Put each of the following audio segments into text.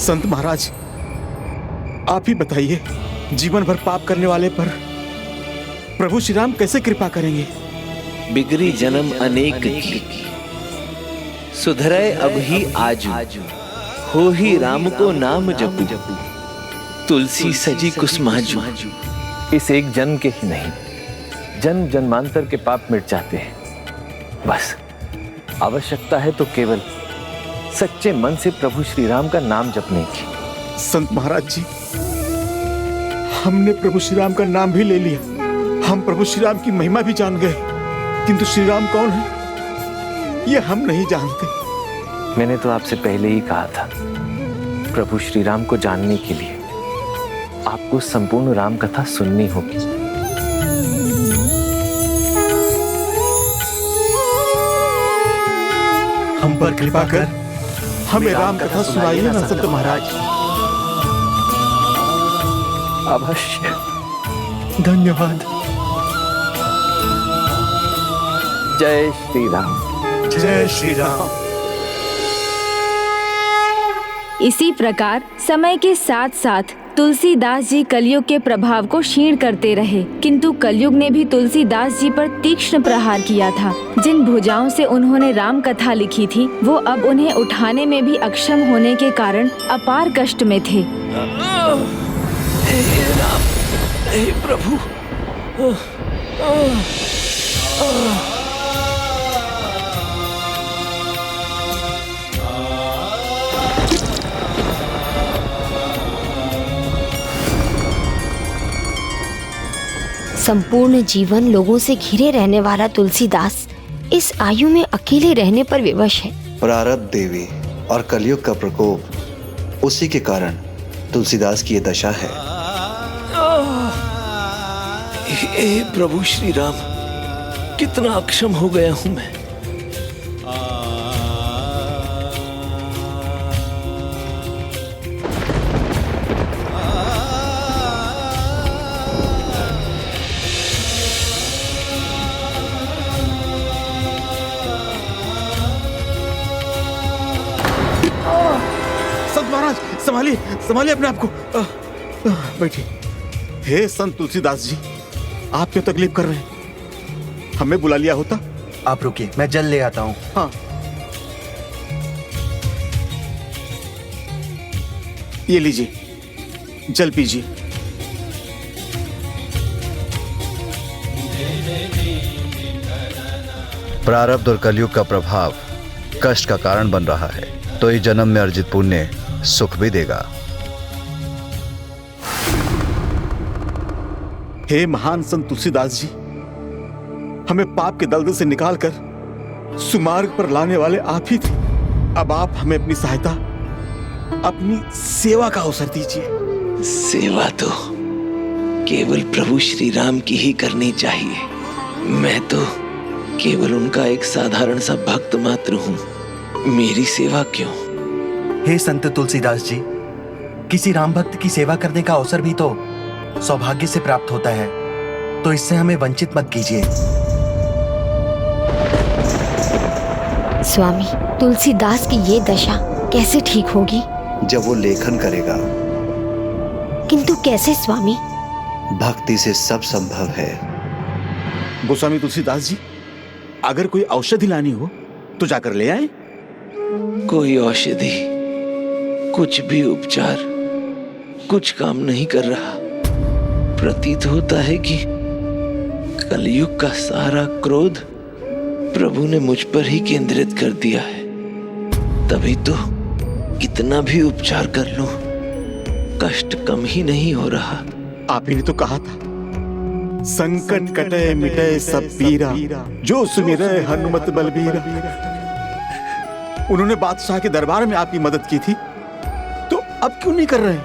संत महाराज, आप ही बताइए, जीवन भर पाप करने वाले पर प्रभु श्री राम कैसे कृपा करेंगे? बिगड़ी जन्म अनेक की, सुधरे अब ही आजू, हो ही राम को नाम जपू, तुलसी सजी कुसुमाजू। इस एक जन्म के ही नहीं, जन्म जन्मांतर के पाप मिट जाते हैं। बस आवश्यकता है तो केवल सच्चे मन से प्रभु श्री राम का नाम जपने की। संत महाराज जी, हमने प्रभु श्री राम का नाम भी ले लिया, हम प्रभु श्री राम की महिमा भी जान गए, किंतु श्री राम कौन है ये हम नहीं जानते। मैंने तो आपसे पहले ही कहा था, प्रभु श्री राम को जानने के लिए आपको संपूर्ण राम कथा सुननी होगी। हम पर कृपा कर हमें राम कथा सुनाइए ना संत महाराज। अवश्य। धन्यवाद। जय श्री राम। जय श्री राम। इसी प्रकार समय के साथ साथ तुलसीदास जी कलयुग के प्रभाव को क्षीण करते रहे, किंतु कलयुग ने भी तुलसीदास जी पर तीक्ष्ण प्रहार किया था। जिन भुजाओं से उन्होंने राम कथा लिखी थी, वो अब उन्हें उठाने में भी अक्षम होने के कारण अपार कष्ट में थे। हे राम, हे प्रभु, संपूर्ण जीवन लोगों से घिरे रहने वाला तुलसीदास इस आयु में अकेले रहने पर विवश है। प्रारब्ध देवी और कलयुग का प्रकोप, उसी के कारण तुलसीदास की ये दशा है। हे प्रभु श्री राम, कितना अक्षम हो गया हूं मैं। संभालिए, संभालिए अपने आप को। बैठिए। हे संत तुलसीदास जी, आप क्यों तकलीफ कर रहे हैं? हमें बुला लिया होता। आप रुकिए, मैं जल ले आता हूँ। हाँ, ये लीजिए, जल पीजिए। प्रारब्ध और कलयुग का प्रभाव कष्ट का कारण बन रहा है, तो इस जन्म में अर्जित पुण्य सुख भी देगा। हे महान संत तुलसीदास जी, हमें पाप के दलदल से निकालकर सुमार्ग पर लाने वाले आप ही थे। अब आप हमें अपनी सहायता, अपनी सेवा का अवसर दीजिए। सेवा तो केवल प्रभु श्री राम की ही करनी चाहिए। मैं तो केवल उनका एक साधारण सा भक्त मात्र हूँ। मेरी सेवा क्यों? हे संत तुलसीदास जी, किसी राम भक्त की सेवा करने का अवसर भी तो सौभाग्य से प्राप्त होता है, तो इससे हमें वंचित मत कीजिए। स्वामी, तुलसीदास की ये दशा कैसे ठीक होगी? जब वो लेखन करेगा। किंतु कैसे स्वामी? भक्ति से सब संभव है। गोस्वामी तुलसीदास जी, अगर कोई औषधि लानी हो तो जाकर ले आए। कोई औषधि, कुछ भी उपचार कुछ काम नहीं कर रहा। प्रतीत होता है कि कलयुग का सारा क्रोध प्रभु ने मुझ पर ही केंद्रित कर दिया है। तभी तो कितना भी उपचार कर लूं, कष्ट कम ही नहीं हो रहा। आप ही ने तो कहा था, संकट कटे मिटे सब पीरा, जो सुमिरे हनुमत बलबीरा। उन्होंने बादशाह के दरबार में आपकी मदद की थी, तो अब क्यों नहीं कर रहे?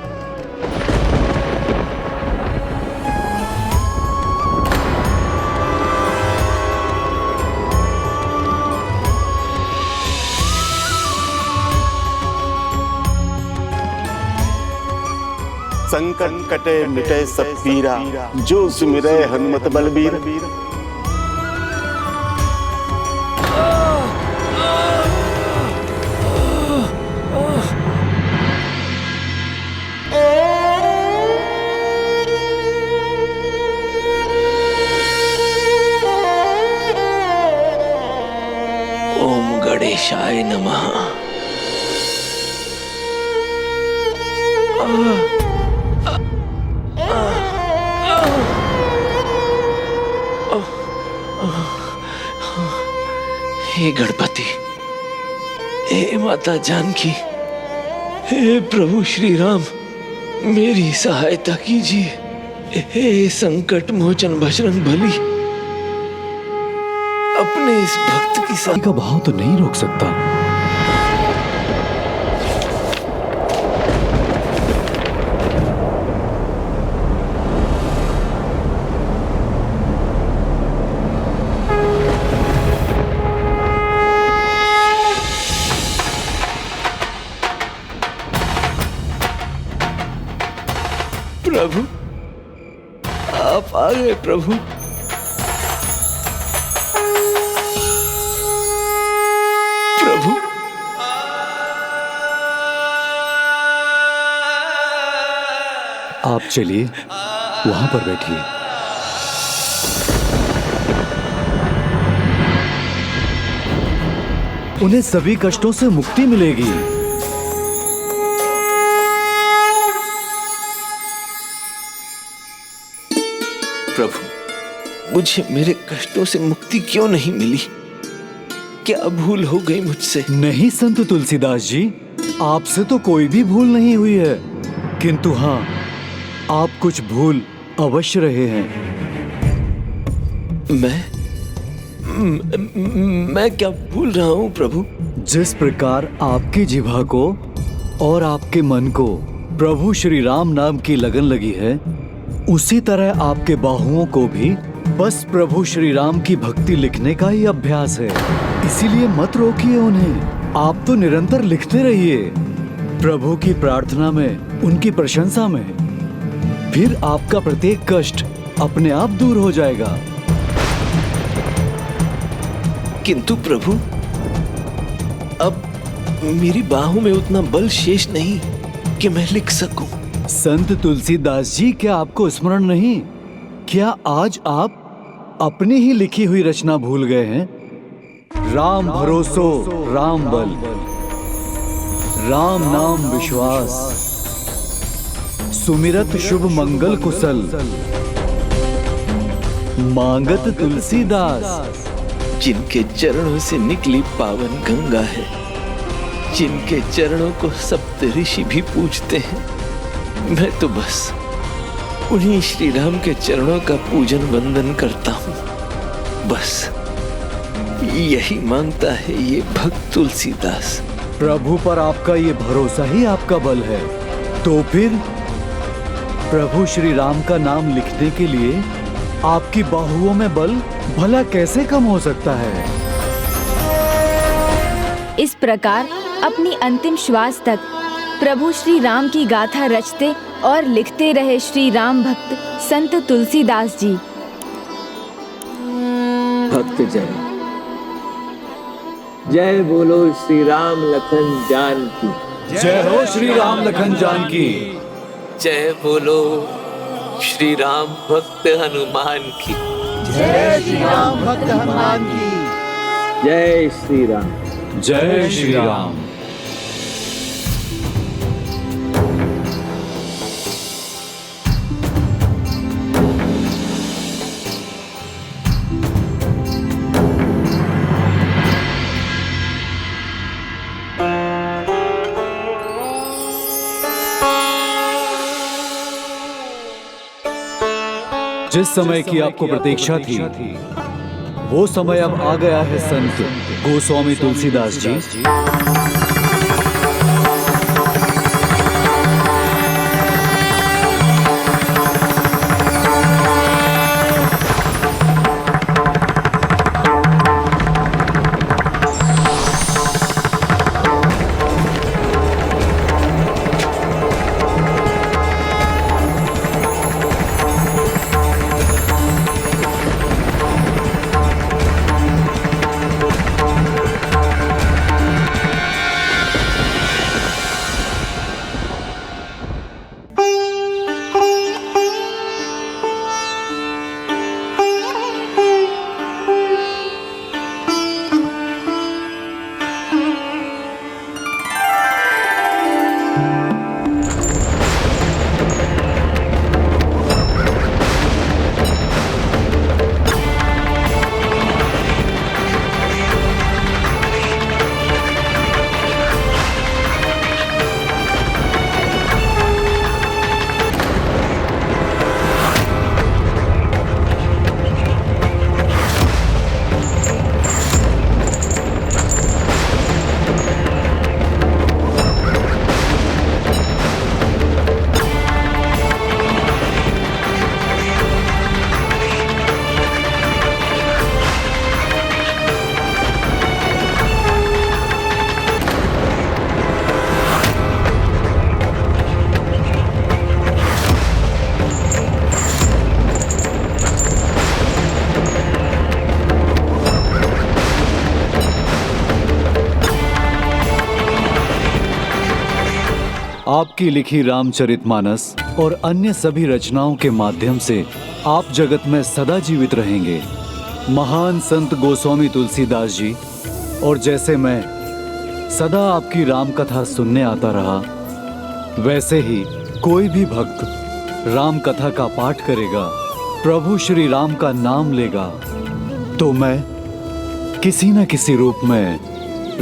संकट कटे मिटे सब पीरा, जो सुमिरे हनुमत बलबीरा। गणेशाय नमः। हे गणपति, हे माता जानकी, हे प्रभु श्री राम, मेरी सहायता कीजिए। हे संकट मोचन बजरंग बली, अपने इस भक्त की शादी का भाव तो नहीं रोक सकता। प्रभु, आप आ गए प्रभु। प्रभु, आप चलिए वहां पर बैठिए। उन्हें सभी कष्टों से मुक्ति मिलेगी। प्रभु, मुझे मेरे कष्टों से मुक्ति क्यों नहीं मिली? क्या भूल हो गई मुझसे? नहीं संत तुलसीदास जी, आपसे तो कोई भी भूल नहीं हुई है, किंतु हाँ, आप कुछ भूल अवश्य रहे हैं। मैं क्या भूल रहा हूँ प्रभु? जिस प्रकार आपकी जिह्वा को और आपके मन को प्रभु श्री राम नाम की लगन लगी है, उसी तरह आपके बाहुओं को भी बस प्रभु श्री राम की भक्ति लिखने का ही अभ्यास है। इसीलिए मत रोकिए उन्हें, आप तो निरंतर लिखते रहिए प्रभु की प्रार्थना में, उनकी प्रशंसा में। फिर आपका प्रत्येक कष्ट अपने आप दूर हो जाएगा। किंतु प्रभु, अब मेरी बाहों में उतना बल शेष नहीं कि मैं लिख सकूं। संत तुलसीदास जी, क्या आपको स्मरण नहीं? क्या आज आप अपनी ही लिखी हुई रचना भूल गए हैं? राम भरोसो राम बल, राम नाम विश्वास, सुमिरत शुभ मंगल कुशल, मांगत तुलसीदास। जिनके चरणों से निकली पावन गंगा है, जिनके चरणों को सप्त ऋषि भी पूजते हैं, मैं तो बस उन्हीं श्री राम के चरणों का पूजन वंदन करता हूँ। बस यही मांगता है ये भक्त तुलसीदास। प्रभु पर आपका ये भरोसा ही आपका बल है। तो फिर प्रभु श्री राम का नाम लिखने के लिए आपकी बाहुओं में बल भला कैसे कम हो सकता है? इस प्रकार अपनी अंतिम श्वास तक प्रभु श्री राम की गाथा रचते और लिखते रहे श्री राम भक्त संत तुलसीदास जी। भक्तजन, जय बोलो श्री राम लखन जान की। जय हो श्री राम लखन जान की। जय बोलो श्री राम भक्त हनुमान की। जय श्री राम भक्त हनुमान की। जय श्री राम। जय श्री राम। जिस समय की आपको प्रतीक्षा थी, वो समय अब आ गया है संत गोस्वामी तुलसीदास जी। आपकी लिखी रामचरितमानस और अन्य सभी रचनाओं के माध्यम से आप जगत में सदा जीवित रहेंगे। महान संत गोस्वामी तुलसीदास जी, और जैसे मैं सदा आपकी राम कथा सुनने आता रहा, वैसे ही कोई भी भक्त राम कथा का पाठ करेगा, प्रभु श्री राम का नाम लेगा, तो मैं किसी न किसी रूप में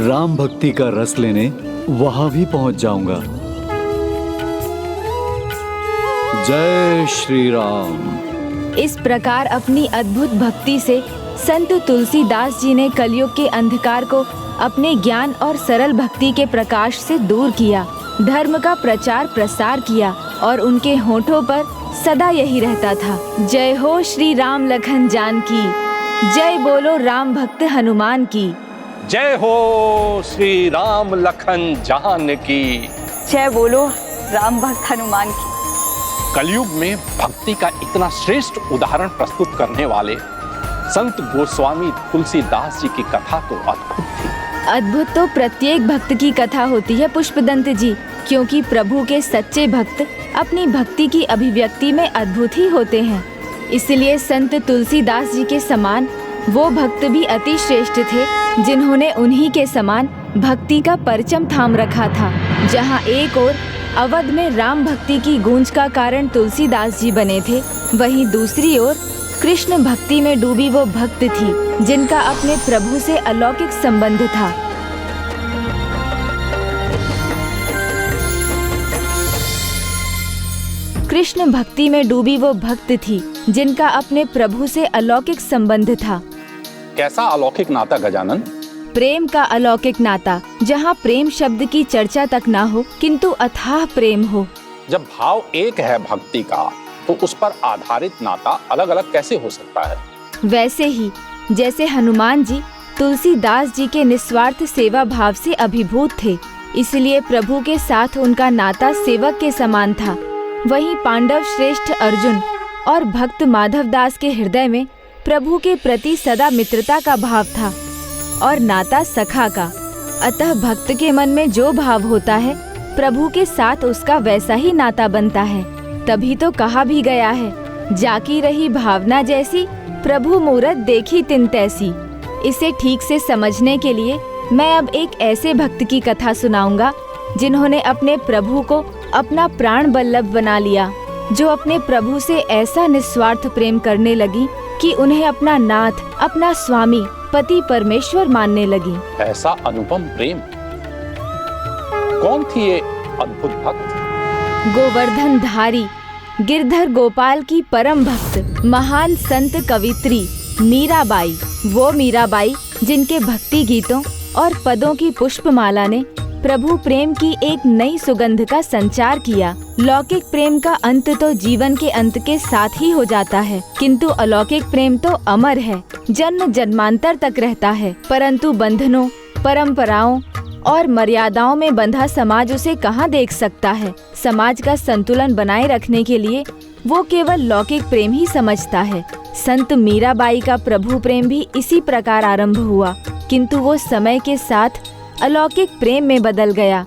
राम भक्ति का रस लेने वहां भी पहुंच जाऊंगा। जय श्री राम। इस प्रकार अपनी अद्भुत भक्ति से संत तुलसीदास जी ने कलयुग के अंधकार को अपने ज्ञान और सरल भक्ति के प्रकाश से दूर किया, धर्म का प्रचार प्रसार किया और उनके होठों पर सदा यही रहता था, जय हो श्री राम लखन जानकी, जय बोलो राम भक्त हनुमान की। जय हो श्री राम लखन जानकी, जय बोलो राम भक्त हनुमान की। कलयुग में भक्ति का इतना श्रेष्ठ उदाहरण प्रस्तुत करने वाले संत गोस्वामी तुलसीदास जी की कथा तो अद्भुत थी। अद्भुत तो प्रत्येक भक्त की कथा होती है पुष्पदंत जी, क्योंकि प्रभु के सच्चे भक्त अपनी भक्ति की अभिव्यक्ति में अद्भुत ही होते हैं। इसलिए संत तुलसीदास जी के समान वो भक्त भी अति श्रेष्ठ थे, जिन्होंने उन्हीं के समान भक्ति का परचम थाम रखा था। जहाँ एक ओर अवध में राम भक्ति की गूंज का कारण तुलसीदास जी बने थे, वहीं दूसरी ओर कृष्ण भक्ति में डूबी वो भक्त थी, जिनका अपने प्रभु से अलौकिक संबंध था। कृष्ण भक्ति में डूबी वो भक्त थी, जिनका अपने प्रभु से अलौकिक संबंध था। कैसा अलौकिक नाता गजानन? प्रेम का अलौकिक नाता, जहाँ प्रेम शब्द की चर्चा तक ना हो, किंतु अथाह प्रेम हो। जब भाव एक है भक्ति का, तो उस पर आधारित नाता अलग अलग कैसे हो सकता है? वैसे ही जैसे हनुमान जी तुलसीदास जी के निस्वार्थ सेवा भाव से अभिभूत थे, इसलिए प्रभु के साथ उनका नाता सेवक के समान था। वहीं पांडव श्रेष्ठ अर्जुन और भक्त माधव दास के हृदय में प्रभु के प्रति सदा मित्रता का भाव था और नाता सखा का। अतः भक्त के मन में जो भाव होता है, प्रभु के साथ उसका वैसा ही नाता बनता है। तभी तो कहा भी गया है, जाकी रही भावना जैसी, प्रभु मूरत देखी तिन तैसी। इसे ठीक से समझने के लिए मैं अब एक ऐसे भक्त की कथा सुनाऊंगा, जिन्होंने अपने प्रभु को अपना प्राण बल्लभ बना लिया, जो अपने प्रभु से ऐसा निस्वार्थ प्रेम करने लगी कि उन्हें अपना नाथ, अपना स्वामी, पति परमेश्वर मानने लगी। ऐसा अनुपम प्रेम। कौन थी ये अद्भुत भक्त? गोवर्धन धारी गिरधर गोपाल की परम भक्त महान संत कवित्री मीराबाई। वो मीराबाई जिनके भक्ति गीतों और पदों की पुष्पमाला ने प्रभु प्रेम की एक नई सुगंध का संचार किया। लौकिक प्रेम का अंत तो जीवन के अंत के साथ ही हो जाता है, किंतु अलौकिक प्रेम तो अमर है, जन्म जन्मांतर तक रहता है। परंतु बंधनों, परंपराओं और मर्यादाओं में बंधा समाज उसे कहाँ देख सकता है। समाज का संतुलन बनाए रखने के लिए वो केवल लौकिक प्रेम ही समझता है। संत मीराबाई का प्रभु प्रेम भी इसी प्रकार आरंभ हुआ, किंतु वो समय के साथ अलौकिक प्रेम में बदल गया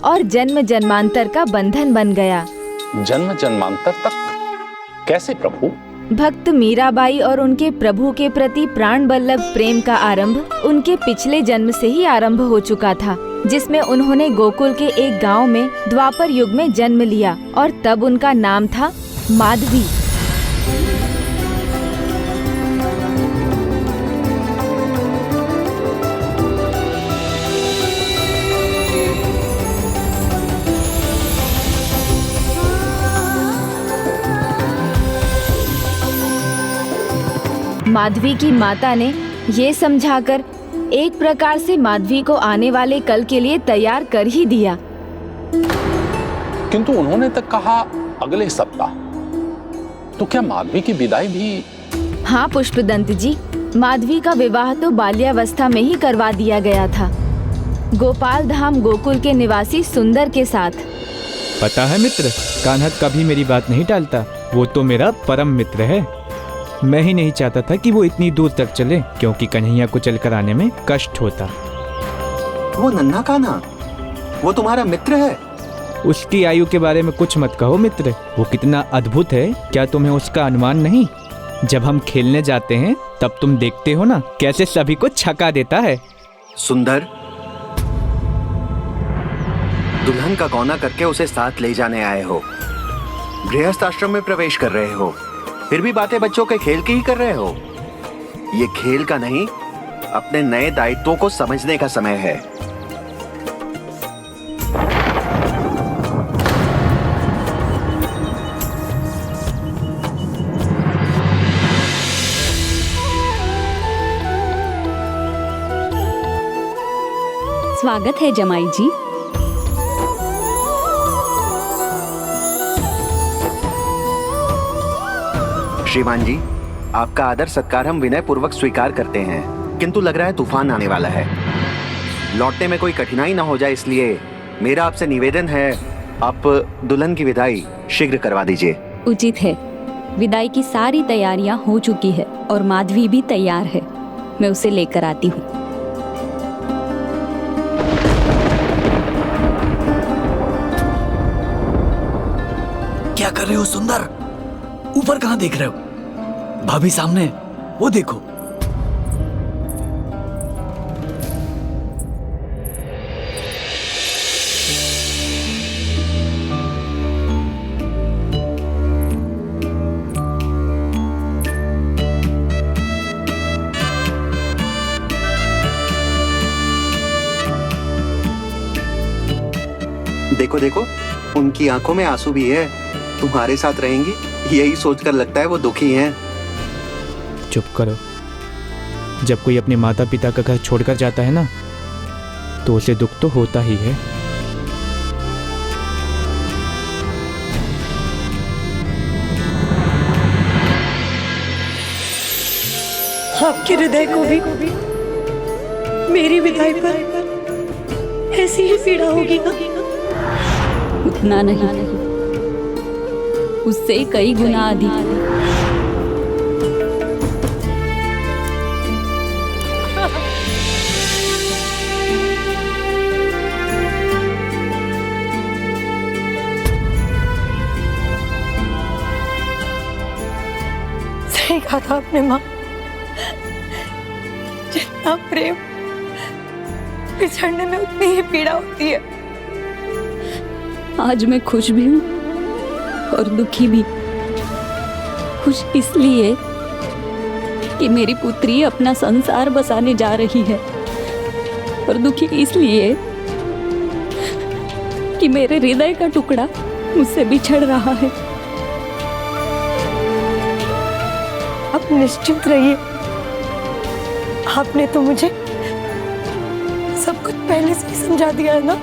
और जन्म जन्मांतर का बंधन बन गया। जन्म जन्मांतर तक कैसे प्रभु? भक्त मीराबाई और उनके प्रभु के प्रति प्राण बल्लभ प्रेम का आरंभ उनके पिछले जन्म से ही आरंभ हो चुका था, जिसमें उन्होंने गोकुल के एक गांव में द्वापर युग में जन्म लिया और तब उनका नाम था माधवी। माधवी की माता ने ये समझाकर एक प्रकार से माधवी को आने वाले कल के लिए तैयार कर ही दिया। किंतु उन्होंने तक कहा अगले सप्ताह, तो क्या माधवी की विदाई भी? हाँ पुष्पदंत जी, माधवी का विवाह तो बाल्यावस्था में ही करवा दिया गया था, गोपाल धाम गोकुल के निवासी सुंदर के साथ। पता है मित्र, कान्हा कभी मेरी बात नहीं टालता। वो तो मेरा परम मित्र है। मैं ही नहीं चाहता था कि वो इतनी दूर तक चले, क्योंकि कन्हैया को चलकर आने में कष्ट होता। वो नन्हा कान्हा, वो तुम्हारा मित्र है? उसकी आयु के बारे में कुछ मत कहो मित्र। वो कितना अद्भुत है, क्या तुम्हें उसका अनुमान नहीं? जब हम खेलने जाते हैं तब तुम देखते हो ना कैसे सभी को छका देता है। सुंदर, दुल्हन का गौना करके उसे साथ ले जाने आए हो, गृहस्थ आश्रम में प्रवेश कर रहे हो, फिर भी बातें बच्चों के खेल की ही कर रहे हो। ये खेल का नहीं, अपने नए दायित्वों को समझने का समय है। स्वागत है जमाई जी। श्रीमान जी, आपका आदर सत्कार हम विनय पूर्वक स्वीकार करते हैं, किंतु लग रहा है तूफान आने वाला है। लौटने में कोई कठिनाई ना हो जाए, इसलिए मेरा आपसे निवेदन है, आप दुल्हन की विदाई शीघ्र करवा दीजिए। उचित है। विदाई की सारी तैयारियां हो चुकी है और माधवी भी तैयार है। मैं उसे लेकर आती हूँ। क्या कर रहे हो सुंदर? ऊपर कहाँ देख रहे हो? भाभी सामने, वो देखो। देखो देखो, उनकी आंखों में आंसू भी है। तुम्हारे साथ रहेंगी यही सोचकर लगता है वो दुखी हैं। चुप करो। जब कोई अपने माता पिता का घर छोड़कर जाता है ना, तो उसे दुख तो होता ही है। आपके हृदय को भी मेरी विदाई पर ऐसी ही पीड़ा होगी ना? उतना नहीं, उससे कई गुना अधिक। सही कहा था आपने माँ। जितना प्रेम बिछड़ने में उतनी ही पीड़ा होती है। आज मैं खुश भी हूँ और दुखी भी। खुश इसलिए कि मेरी पुत्री अपना संसार बसाने जा रही है, और दुखी इसलिए कि मेरे हृदय का टुकड़ा मुझसे बिछड़ रहा है। आप निश्चिंत रहिए, आपने तो मुझे सब कुछ पहले से ही समझा दिया है ना।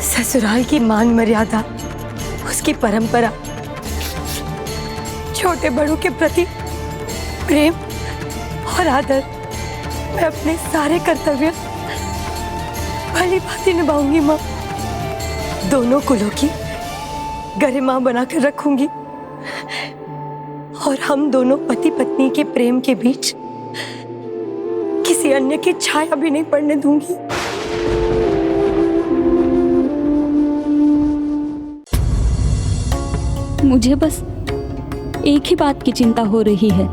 ससुराल की मान मर्यादा, उसकी परंपरा, छोटे बड़ों के प्रति प्रेम और आदर, मैं अपने सारे कर्तव्य भली भांति निभाऊंगी माँ। दोनों कुलों की गरिमा बनाकर रखूंगी और हम दोनों पति पत्नी के प्रेम के बीच किसी अन्य की छाया भी नहीं पड़ने दूंगी। मुझे बस एक ही बात की चिंता हो रही है।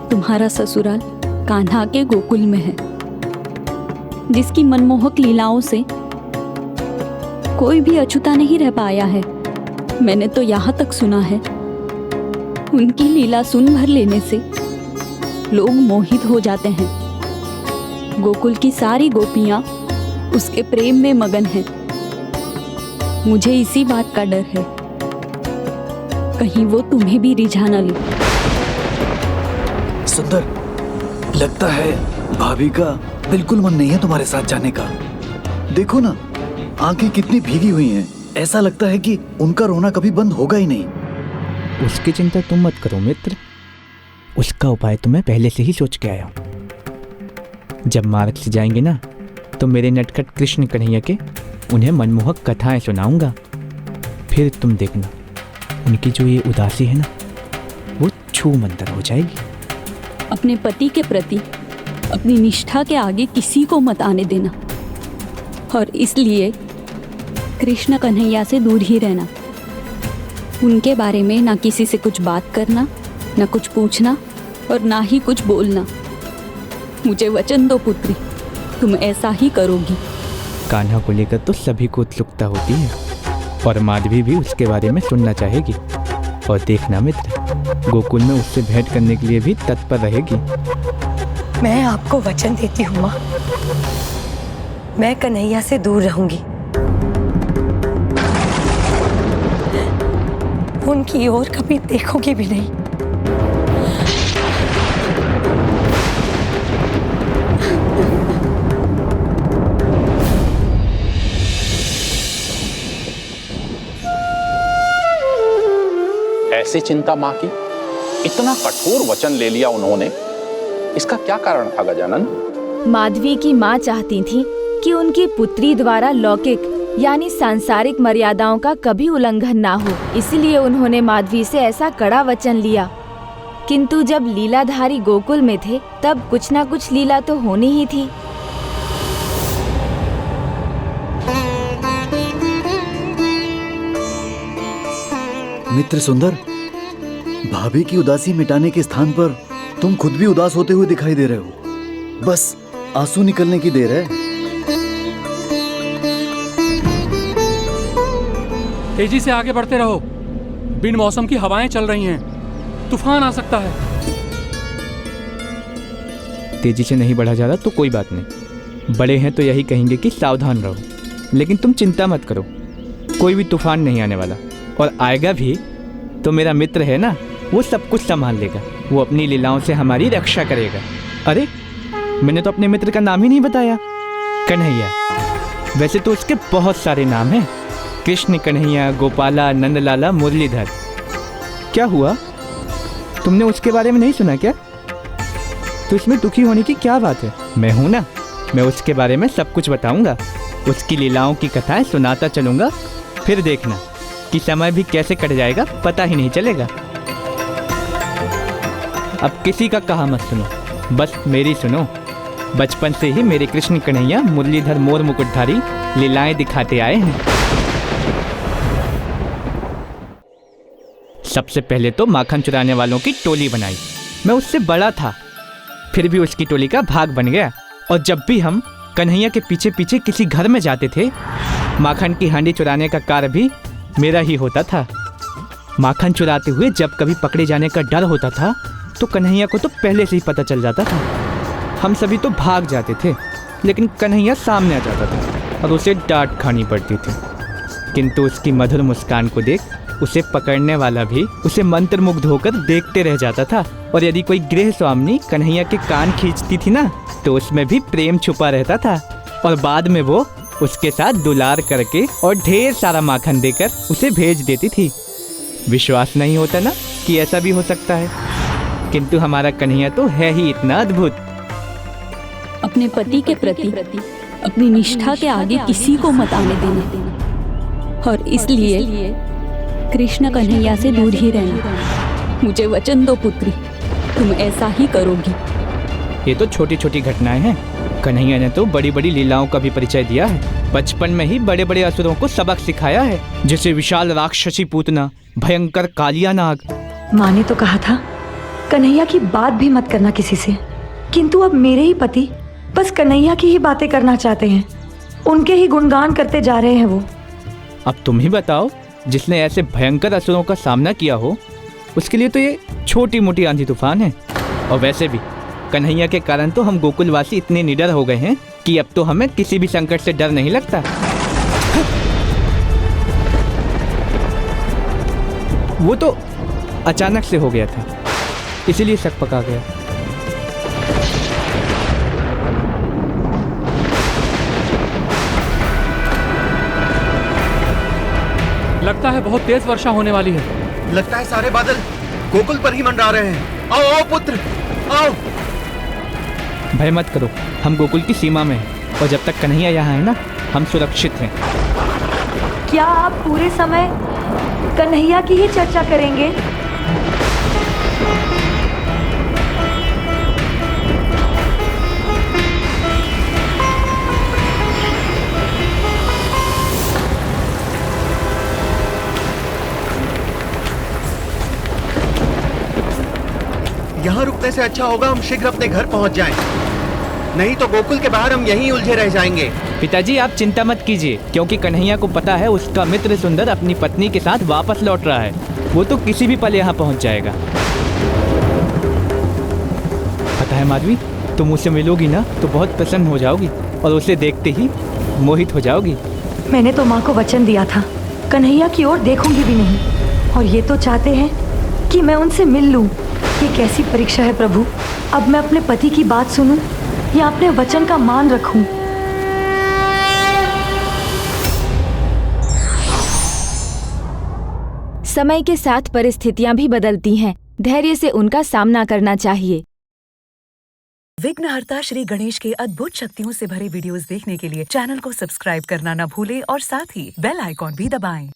तुम्हारा ससुराल कान्हा के गोकुल में है, जिसकी मनमोहक लीलाओं से कोई भी अछूता नहीं रह पाया है। मैंने तो यहाँ तक सुना है, उनकी लीला सुन भर लेने से लोग मोहित हो जाते हैं। गोकुल की सारी गोपियां उसके प्रेम में मगन हैं। मुझे इसी बात का डर है, कहीं वो तुम्हें भी रिझा न ले। सुंदर, लगता है भाभी का बिल्कुल मन नहीं है तुम्हारे साथ जाने का। देखो ना, आंखें कितनी भीगी हुई हैं। ऐसा लगता है कि उनका रोना कभी बंद होगा ही नहीं। उसकी चिंता तुम मत करो मित्र, उसका उपाय तो मैं पहले से ही सोच के आया हूं। जब मार्ग से जाएंगे ना, तो मेरे नटखट कृष्ण कन्हैया के उन्हें मनमोहक कथाएं सुनाऊंगा। फिर तुम देखना, उनकी जो ये उदासी है ना, वो छू मंतर हो जाएगी। अपने पति के प्रति अपनी निष्ठा के आगे किसी को मत आने देना, और इसलिए कृष्ण कन्हैया से दूर ही रहना, उनके बारे में ना किसी से कुछ बात करना, ना कुछ पूछना और ना ही कुछ बोलना। मुझे वचन दो पुत्री, तुम ऐसा ही करोगी। कान्हा को लेकर तो सभी को उत्सुकता होती है और माधवी भी उसके बारे में सुनना चाहेगी। और देखना मित्र, गोकुल में उससे भेंट करने के लिए भी तत्पर रहेगी। मैं आपको वचन देती हूँ माँ, मैं कन्हैया से दूर रहूंगी, उनकी ओर कभी देखूंगी भी नहीं। ऐसी चिंता मां की, इतना कठोर वचन ले लिया उन्होंने, इसका क्या कारण था गजानन? माधवी की माँ चाहती थी कि उनकी पुत्री द्वारा लौकिक यानी सांसारिक मर्यादाओं का कभी उल्लंघन ना हो, इसलिए उन्होंने माधवी से ऐसा कड़ा वचन लिया। किंतु जब लीलाधारी गोकुल में थे तब कुछ ना कुछ लीला तो होनी ही थी। मित्र सुंदर, भाभी की उदासी मिटाने के स्थान पर तुम खुद भी उदास होते हुए दिखाई दे रहे हो। बस आंसू निकलने की देर है। तेजी से आगे बढ़ते रहो, बिन मौसम की हवाएं चल रही हैं, तूफान आ सकता है। तेजी से नहीं बढ़ा जा रहा तो कोई बात नहीं, बड़े हैं तो यही कहेंगे कि सावधान रहो। लेकिन तुम चिंता मत करो, कोई भी तूफान नहीं आने वाला, और आएगा भी तो मेरा मित्र है ना, वो सब कुछ संभाल लेगा। वो अपनी लीलाओं से हमारी रक्षा करेगा। अरे मैंने तो अपने मित्र का नाम ही नहीं बताया, कन्हैया। वैसे तो उसके बहुत सारे नाम हैं, कृष्ण, कन्हैया, गोपाला, नंदलाला, मुरलीधर। क्या हुआ, तुमने उसके बारे में नहीं सुना क्या? तो इसमें दुखी होने की क्या बात है? मैं हूं ना, मैं उसके बारे में सब कुछ बताऊंगा, उसकी लीलाओं की कथाएं सुनाता चलूंगा। फिर देखना कि समय भी कैसे कट जाएगा, पता ही नहीं चलेगा। अब किसी का कहा मत सुनो, बस मेरी सुनो। बचपन से ही मेरे कृष्ण कन्हैया मुरलीधर मोर मुकुटधारी लीलाएं दिखाते आए हैं। सबसे पहले तो माखन चुराने वालों की टोली बनाई। मैं उससे बड़ा था, फिर भी उसकी टोली का भाग बन गया। और जब भी हम कन्हैया के पीछे पीछे किसी घर में जाते थे, माखन की हांडी चुराने का कार्य भी मेरा ही होता था। माखन चुराते हुए जब कभी पकड़े जाने का डर होता था तो कन्हैया को तो पहले से ही पता चल जाता था। हम सभी तो भाग जाते थे, लेकिन कन्हैया सामने आ जाता था और उसे डांट खानी पड़ती थी। किंतु उसकी मधुर मुस्कान को देख उसे पकड़ने वाला भी उसे मंत्रमुग्ध होकर देखते रह जाता था। और यदि कोई गृह स्वामिनी कन्हैया के कान खींचती थी ना, तो उसमें भी प्रेम छुपा रहता था। और बाद में वो उसके साथ दुलार करके और ढेर सारा माखन देकर उसे भेज देती थी। विश्वास नहीं होता ना कि ऐसा भी हो सकता है, किंतु हमारा कन्हैया तो है ही इतना अद्भुत। अपने पति के प्रति अपनी निष्ठा के आगे किसी को मत आने देना, और इसलिए कृष्ण कन्हैया से दूर ही रहना। मुझे वचन दो पुत्री, तुम ऐसा ही करोगी। ये तो छोटी छोटी घटनाएं हैं, कन्हैया ने तो बड़ी बड़ी लीलाओं का भी परिचय दिया है। बचपन में ही बड़े बड़े असुरों को सबक सिखाया है, जैसे विशाल राक्षसी पूतना, भयंकर कालिया नाग। माँ ने तो कहा था कन्हैया की बात भी मत करना किसी से, किंतु अब मेरे ही पति बस कन्हैया की ही बातें करना चाहते हैं, उनके ही गुणगान करते जा रहे हैं वो। अब तुम ही बताओ, जिसने ऐसे भयंकर असुरों का सामना किया हो, उसके लिए तो ये छोटी मोटी आंधी तूफान है। और वैसे भी कन्हैया के कारण तो हम गोकुलवासी इतने निडर हो गए हैं कि अब तो हमें किसी भी संकट से डर नहीं लगता। वो तो अचानक से हो गया था, इसीलिए शक पका गया। लगता है बहुत तेज वर्षा होने वाली है। लगता है सारे बादल गोकुल पर ही मंडरा रहे हैं। आओ आओ पुत्र, आओ। भय मत करो, हम गोकुल की सीमा में हैं, और जब तक कन्हैया यहाँ है ना, हम सुरक्षित हैं। क्या आप पूरे समय कन्हैया की ही चर्चा करेंगे? यहाँ रुकने से अच्छा होगा हम शीघ्र अपने घर पहुँच जाएं। नहीं तो गोकुल के बाहर हम यहीं उलझे रह जाएंगे। पिताजी आप चिंता मत कीजिए, क्योंकि कन्हैया को पता है उसका मित्र सुंदर अपनी पत्नी के साथ वापस लौट रहा है। वो तो किसी भी पल यहाँ पहुँच जाएगा। पता है माधवी, तुम उससे मिलोगी ना तो बहुत प्रसन्न हो जाओगी और उसे देखते ही मोहित हो जाओगी। मैंने तो माँ को वचन दिया था कन्हैया की ओर देखूंगी भी नहीं, और ये तो चाहते हैं कि मैं उनसे मिल लूं। ये कैसी परीक्षा है प्रभु। अब मैं अपने पति की बात सुनूं या अपने वचन का मान रखूं। समय के साथ परिस्थितियां भी बदलती हैं। धैर्य से उनका सामना करना चाहिए। विघ्नहर्ता श्री गणेश के अद्भुत शक्तियों से भरे वीडियोस देखने के लिए चैनल को सब्सक्राइब करना न भूलें और साथ ही बेल आइकॉन भी दबाएं।